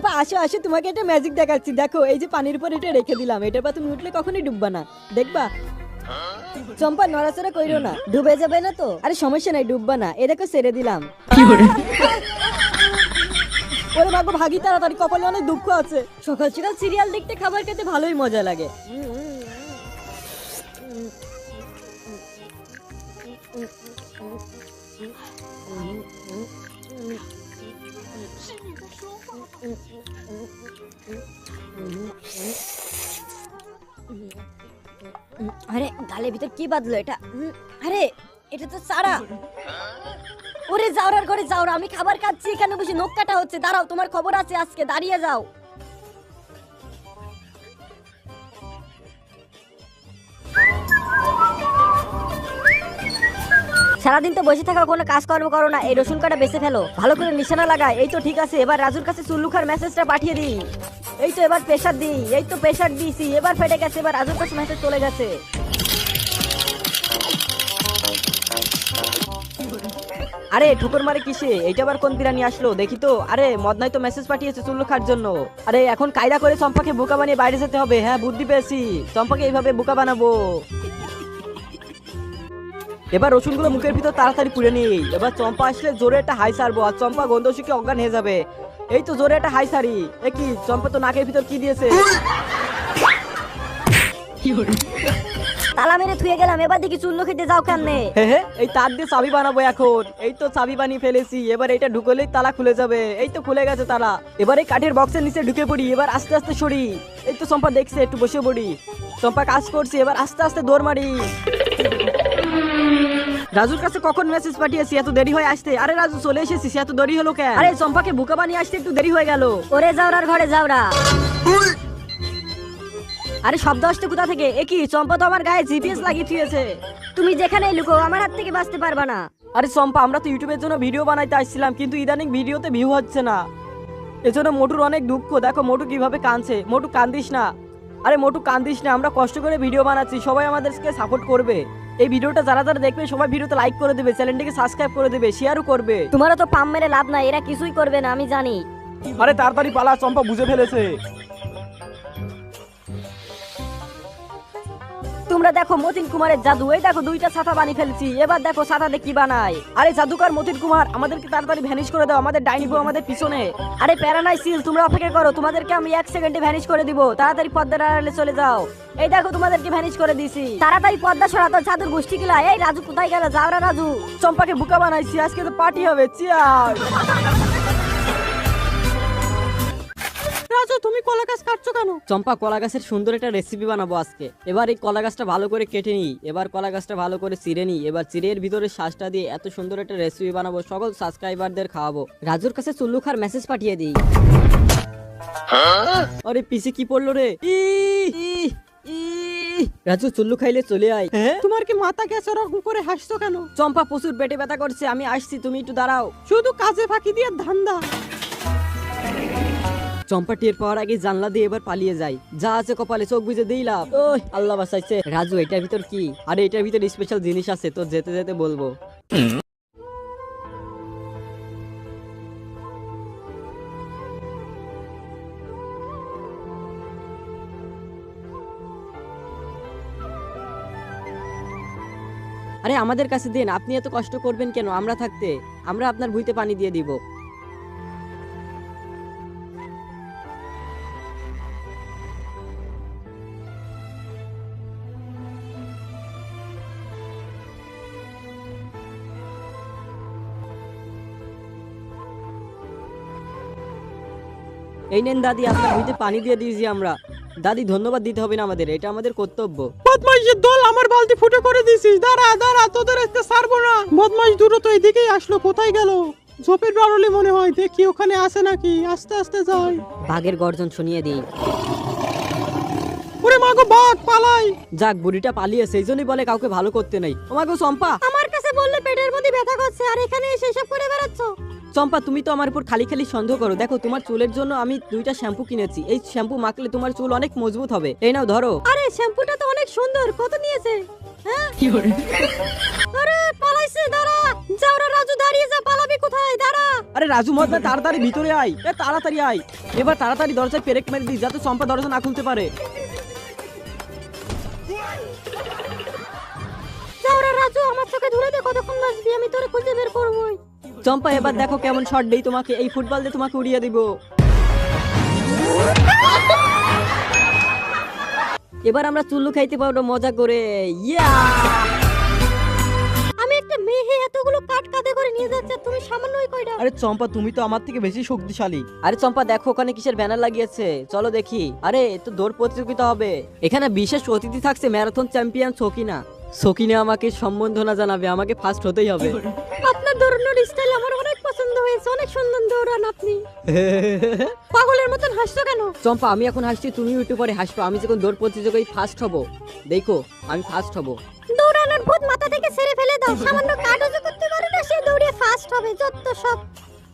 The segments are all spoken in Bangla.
চম্পা আসো আসো, তোমাকে একটা ম্যাজিক দেখাচ্ছি। দেখো এই যে পানির উপর এটা রেখে দিলাম, এটার পর তুমি উঠলে কখনোই ডুববা না, দেখবা। চম্পা নড়াচড়া কইরো না, ডুবে যাবে না তো। আরে সমস্যা নাই, ডুববা না। এ দেখো ছেড়ে দিলাম। ওরে বাবা ভাগি তাড়াতাড়ি, কপালে অনেক দুঃখ আছে। সকাল সকাল সিরিয়াল দেখতে খাবার খেতে ভালোই মজা লাগে। আরে গালের ভিতর কি বাঁধলো এটা? আরে এটা তো সারা। ওরে জাউরার ঘরে জাউরা, আমি খাবার খাচ্ছি, এখানে বসে নখ কাটা হচ্ছে। দাঁড়াও, তোমার খবর আছে আজকে, দাঁড়িয়ে যাও। সারাদিন তো বসে থাকা, কোনো কাজকর্ম করো না, এই রসুন কাটা বেঁচে ফেলো, ভালো করে নিশানা লাগায়। এই তো ঠিক আছে, এবার রাজুর কাছে চুল্লুখার মেসেজটা পাঠিয়ে দিই। এই তো এবার প্রেসার দিই, এই তো প্রেসার দিয়েছি, এবার ফেটে গেছে, এবার রাজুর কাছে মেসেজ চলে গেছে। আরে ঠুকুর মারে কিসে? এইটা আবার কোন বিরানি আসলো দেখি তো। আরে মদনাই তো মেসেজ পাঠিয়েছে চুল্লু খার জন্য। আরে এখন কায়দা করে চম্পাকে বোকা বানিয়ে বাইরে যেতে হবে। হ্যাঁ বুদ্ধি পেয়েছি, চম্পাকে এইভাবে বোকা বানাবো। এবার রসুনগুলো মুখের ভিতর তাড়াতাড়ি পুড়ে নিই। এবার চম্পা আসলে জোরে একটা হাই সারবো, আর চম্পা গন্ধ শুকে অজ্ঞান হয়ে যাবে। এই তো জোরে একটা হাই সারি। এ কি, চম্পা তো নাকের ভিতর কি দিয়েছে? তালা মেরে থুয়ে গেলাম, এবার দেখি চুল্লু খেতে যাও কেমনে। এই তার দিয়ে চাবি বানাবো এখন। এই তো চাবি বানিয়ে ফেলেছি, এবার এটা ঢুকলেই তালা খুলে যাবে। এই তো খুলে গেছে তালা। এবার এই কাঠের বক্সের নিচে ঢুকে পড়ি, এবার আস্তে আস্তে সরি। এই তো চম্পা দেখছে, একটু বসে পড়ি। চম্পা কাজ করছি, এবার আস্তে আস্তে দৌড় মারি। রাজুর কাছে কখন মেসেজ পাঠিয়েছি, এত দেরি হয়ে আসতে? আরে রাজু চলে এসেছিস, এত দেরি হলো কেন? আরে চম্পাকে বোকা বানিয়ে আসতে একটু দেরি হয়ে গেল। ওরে যাওরার ঘরে যাওরা। আরে শব্দ আসছে কোথা থেকে? একই চম্পা তো আমার গায়ে জিপিএস লাগিয়ে দিয়েছে। তুমি যেখানেই লুকো, আমার হাত থেকে বাঁচতে পারবা না। আরে চম্পা, আমরা তো ইউটিউবের জন্য ভিডিও বানাইতে আসছিলাম, কিন্তু ইদানিং ভিডিওতে ভিউ হচ্ছে না। এজন্য মোটুর অনেক দুঃখ। দেখো মোটু কিভাবে কাঁদছে। মোটু কান্দিস না। আরে মোটু কান্দিস না, আমরা কষ্ট করে ভিডিও বানাচ্ছি, সবাই আমাদেরকে সাপোর্ট করবে। এই ভিডিওটা যারা যারা দেখবে সবাই ভিডিওতে লাইক করে দেবে, চ্যানেলটিকে সাবস্ক্রাইব করে দেবে, শেয়ারও করবে। তোমারও তো পাম মেরে লাভ নাই, এরা কিছুই করবে না, আমি জানি। আরে তাড়াতাড়ি পালা, চম্পা বুঝে ফেলেছে। তোমরা দেখো মতিন কুমারের জাদু। এই দেখো দুইটা ছাতা বানিয়ে ফেলেছি, এবার দেখো ছাতাতে কি বানাই। আরে জাদুকর মতিন কুমার, আমাদেরকে তাড়াতাড়ি ভ্যানিশ করে দাও, আমাদের ডাইনি বউ আমাদের পিছনে। আরে প্যারানাই সিল, তোমরা অপেক্ষা করো, তোমাদেরকে আমি 1 সেকেন্ডে ভ্যানিশ করে দিব। তাড়াতাড়ি পর্দার আড়ালে চলে যাও। এই দেখো তোমাদেরকে ভ্যানিশ করে দিছি, তাড়াতাড়ি পর্দা সরাতো জাদুর গোষ্ঠী গিলা। এই রাজু কোথায় গেল? যাওরা রাজু। চম্পাকে বোকা বানাইছি, আজকে তো পার্টি হবে। চিয়ার। রাজু তুমি কলা গাছ কাটছো কেন? চম্পা কলা গাছের সুন্দর একটা রেসিপি বানাবো আজকে। এবার এই কলা গাছটা ভালো করে কেটে নিই, এবার কলা গাছটা ভালো করে চিড়ে নিই, এবার চিড়ের ভিতরে শ্বাসটা দিয়ে এত সুন্দর একটা রেসিপি বানাবো, সকল সাবস্ক্রাইবারদের খাওয়াবো। রাজুর কাছে চুল্লু খার মেসেজ পাঠিয়ে দিই। আরে পিছে কি পড়লো রে? রাজু চুল্লু খাইলে চলে আয়। তোমার কি মাথা গেছে? ওরকম করে হাসছো কেন? চম্পা প্রচুর পেটে ব্যথা করছে, আমি আসছি, তুমি একটু দাঁড়াও। শুধু কাজে ফাঁকি দিয়ে ধান্দা। চম্পা টের পাওয়ার আগে জানলা দিয়ে এবার পালিয়ে যাই। যা আছে কপালে চোখ বুঝে দিলাম। ওই আল্লাহ বাঁচাইছে। রাজু এটার ভিতর কি? আরে এটার ভিতর স্পেশাল জিনিস আছে, তো যেতে যেতে বলবো। আরে আমাদের কাছে দিন, আপনি এত কষ্ট করবেন কেন? আমরা থাকতে আমরা আপনার ভুঁইতে পানি দিয়ে দিব। এই নেন দাদি, আপনার ভুঁইতে পানি দিয়ে দিয়েছি আমরা। দাদি ধন্যবাদ দিতে হবে না আমাদের, এটা আমাদের কর্তব্য। বদমাইশের দল, আমার বালতি ফুটো করে দিছিস। দাঁড়া দাঁড়া, তোদের আজকে ছাড়বো না। বদমাইশ দুটো তো এদিকেই আসলো, কোথায় গেল? ঝোপের বাড়লে মনে হয়, দেখি ওখানে আছে নাকি। আস্তে আস্তে যাই। বাঘের গর্জন শুনিয়ে দিই। ওরে মাগো বাঘ, পালাই। যাক বুড়িটা পালিয়ে, সেই জন্যই বলে কাউকে ভালো করতে নাই। ও মাগো চম্পা, আমার কাছে বললে পেটের মধ্যে ব্যথা করছে, আর এখানে এসে সব করে বেড়াচ্ছ। চম্পা তুমি তো আমার উপর খালি খালি সন্দেহ করো। দেখো তোমার চুলের জন্য আমি 2টা শ্যাম্পু কিনেছি, এই শ্যাম্পু মাখলে তোমার চুল অনেক মজবুত হবে। এই নাও ধরো। আরে শ্যাম্পুটা তো অনেক সুন্দর, কত নিয়েছে? আরে পালাইছে, দাঁড়া। যাওরা রাজু, দাঁড়িয়ে যা, পালাবি কোথায়? দাঁড়া। আরে রাজু মদনা তাড়াতাড়ি ভিতরে আয়, তাড়াতাড়ি আয়। এবার তাড়াতাড়ি দরজায় পেরেক মেরে দিই যাতে চম্পা দরজা না খুলতে পারে। যাওরা রাজু, আমার চোখে ধরে দে, কতক্ষণ বাঁচবি, আমি তোরে খুঁজে বের করবই। চম্পা এবার দেখো কেমন শট দেই তোমাকে, এই ফুটবল দিয়ে তোমাকে উড়িয়ে দিব। এবার আমরা চুল্লু খাইতে পারবো মজা করে। ইয়া! আমি একটা মেয়ে, এতগুলো কাট কাঁধে করে নিয়ে যাচ্ছে, তুমি সামান্যই কয়টা। আরে চম্পা তুমি তো আমার থেকে বেশি শক্তিশালী। আরে চম্পা দেখো ওখানে কিসের ব্যানার লাগিয়েছে, চলো দেখি। আরে এ তো দৌড় প্রতিযোগিতা হবে, এখানে বিশেষ অতিথি থাকছে ম্যারাথন চ্যাম্পিয়ন সকিনা। সকিনা আমাকে সম্বর্ধনা জানাবে, আমাকে ফার্স্ট হতেই হবে। আপনার দৌড়ানোর স্টাইল আমার অনেক পছন্দ হয়েছে, অনেক সুন্দর দৌড়ান আপনি। পাগলের মতন হাসছো কেন? চম্পা আমি এখন হাসছি, তুমি একটু পরে হাসবো। আমি যখন দৌড় প্রতিযোগিতায় ফার্স্ট হব, দেখো আমি ফার্স্ট হব। দৌড়ানোর ভূত মাথা থেকে ছেড়ে ফেলে দাও, সামান্য কাজও করতে পারে না, সে দৌড়ে ফার্স্ট হবে, যত সব।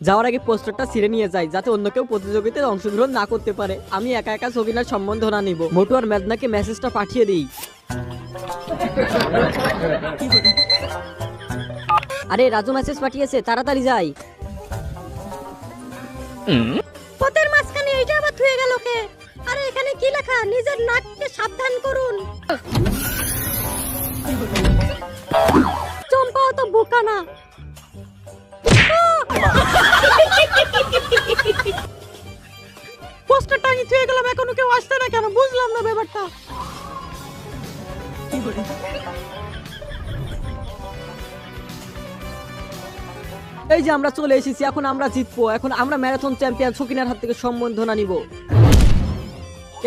যাওয়ার আগে পোস্টারটা ছিঁড়ে নিয়ে যাই, যাতে অন্য কেউ প্রতিযোগিতায় অংশগ্রহণ না করতে পারে। আমি একা একা সকিনার সম্বর্ধনা নিব। মোটু আর মেদনাকে মেসেজটা পাঠিয়ে দিই। আরে রাজু মেসেজ পাঠিয়েছে, তাড়াতাড়ি যাই। পথের মাঝখানে এইটা আবার থুয়ে গেল কে? আরে এখানে কি লেখা? নিজের নাককে সাবধান করুন। চম্পা তো বোকা না। পোস্টার টাঙিয়ে থুয়ে গেলাম, এখনো কেউ আসছে না কেন? বুঝলাম না ব্যাপারটা। এই যে আমরা চলে এসেছি, এখন আমরা জিতবো। এখন আমরা ম্যারাথন চ্যাম্পিয়ন সকিনার হাত থেকে সম্বর্ধনা নিব।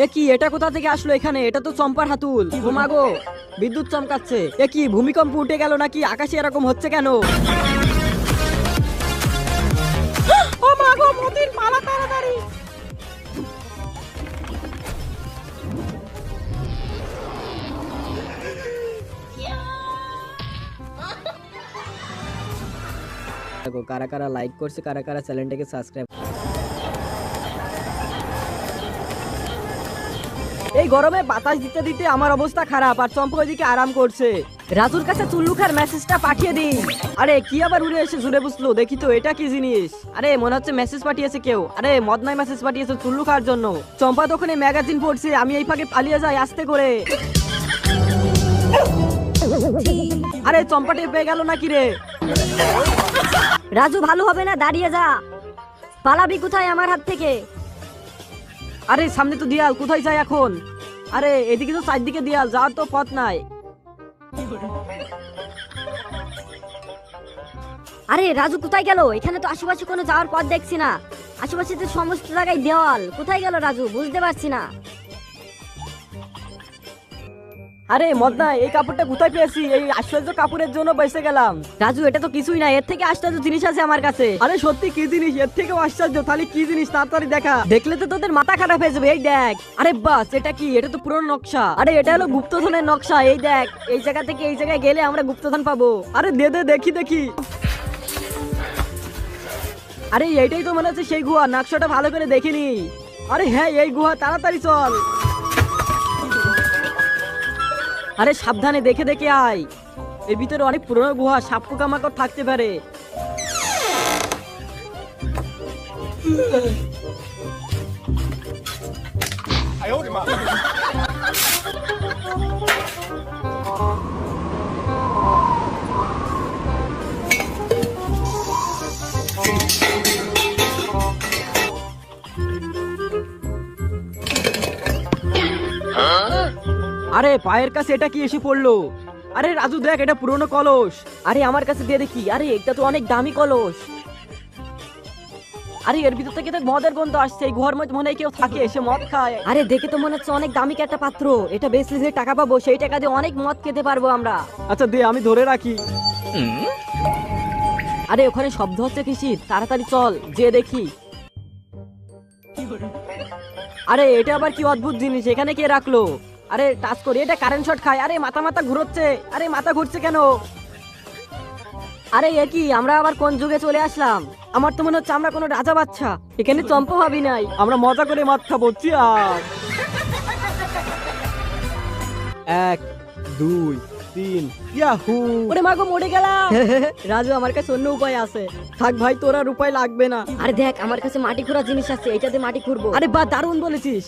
এ কি, এটা কোথা থেকে আসলো এখানে? এটা তো চম্পার হাতুল। ও মা গো, বিদ্যুৎ চমকাচ্ছে। এ কি, ভূমিকম্প উঠে গেল নাকি? আকাশে এরকম হচ্ছে কেন? ও মা গো, মতির পালা তাড়াতাড়ি। দেখো কারা কারা লাইক করছে, কারা কারা চ্যানেলটাকে সাবস্ক্রাইব। এই গরমে বাতাস দিতে দিতে আমার অবস্থা খারাপ, আর চম্পা ওইদিকে আরাম করছে। রাজুর কাছে চুল্লুখার মেসেজটা পাঠিয়ে দিই। আরে কি আবার উড়ে এসে জুড়ে বুঝলো, দেখি তো এটা কি জিনিস। আরে মনে হচ্ছে মেসেজ পাঠিয়েছে কেউ। আরে মদনাই মেসেজ পাঠিয়েছে চুল্লু খাওয়ার জন্য। চম্পা তখন এই ম্যাগাজিন পড়ছে, আমি এই ফাঁকে পালিয়ে যাই আস্তে করে। আরে চম্পাটে পেয়ে গেল নাকি রে? রাজু ভালো হবে না, দাঁড়িয়ে যা। পালাবি কোথায় আমার হাত থেকে? আরে সামনে তো দেয়াল, কোথায় যাই এখন? আরে এদিকে তো চারদিকে দেয়াল, যাওয়ার তো পথ নাই। আরে রাজু কোথায় গেল? এখানে তো আশেপাশে কোনো যাওয়ার পথ দেখছি না। আশেপাশে তো সমস্ত জায়গায় দেওয়াল, কোথায় গেল রাজু? বুঝতে পারছি না। আরে মদনা, এই কাপড়টা কোথায় পেয়েছি? এই আশ্চর্য কাপড়ের জন্য বেঁচে গেলাম। রাজু এটা তো কিছুই না, এর থেকে আশ্চর্য জিনিস আছে আমার কাছে। আরে সত্যি কি জিনিস? এর থেকেও আশ্চর্য? তাহলে কি জিনিস তাড়াতাড়ি দেখা, দেখলে তো তোদের মাথা খারাপ হয়ে যাবে। এই দেখ। আরে বাস, এটা কি? এটা তো পুরনো নকশা। আরে এটা হলো গুপ্তধনের নকশা। এই দেখ, এই জায়গা থেকে এই জায়গায় গেলে আমরা গুপ্তধন পাবো। আরে দে দে, দেখি দেখি। আরে এইটাই তো মনে হচ্ছে সেই গুহা, নকশাটা ভালো করে দেখিনি। আরে হ্যাঁ এই গুহা, তাড়াতাড়ি চল। আরে সাবধানে দেখে দেখে আয়, এর ভিতরে অনেক পুরনো গুহা, সাপ পোকামাকড় থাকতে পারে। আরে পায়ের কাছে এটা কি এসে পড়লো? আরে রাজু দেখ, এটা পুরনো কলস। আরে আমার কাছে দিয়ে দেখি। আরে এটা তো অনেক দামি কলস। আরে এর ভিতর থেকে তো মদের গন্ধ আসছে। এই ঘর মধ্যে মনে হয় কেউ থাকে, এসে মদ খায়। আরে দেখে তো মনে হচ্ছে অনেক দামি একটা পাত্র। এটা বেচলে যে টাকা পাবো, সেই টাকা দিয়ে অনেক মদ খেতে পারবো আমরা। আচ্ছা দে, আমি ধরে রাখি। আরে ওখানে শব্দ হচ্ছে কিসির? তাড়াতাড়ি চল, যে দেখি। আরে এটা আবার কি অদ্ভুত জিনিস, এখানে কে রাখলো? আরে টাচ করি, এটা কারেন্ট শট খায়। আরে মাথা মাথা ঘুরোচ্ছে। আরে মাথা ঘুরছে কেন? আরে এ কি, আমরা আবার কোন যুগে চলে আসলাম? আমার তো মনে হচ্ছে আমরা কোনো রাজা বাচ্চা। এখানে চম্পা ভাবি নাই। আমরা মজা করে মদ খাবো। চিয়ার। 1 2 3 ইয়াহু। ওরে মাগো মরে গেলাম। রাজু আমার কাছে অন্য উপায় আছে। থাক ভাই, তোর আর উপায় লাগবে না। আরে দেখ আমার কাছে মাটি খোঁড়া জিনিস আছে, এটাতে মাটি খুঁড়বো। আরে বাহ, দারুণ বলেছিস।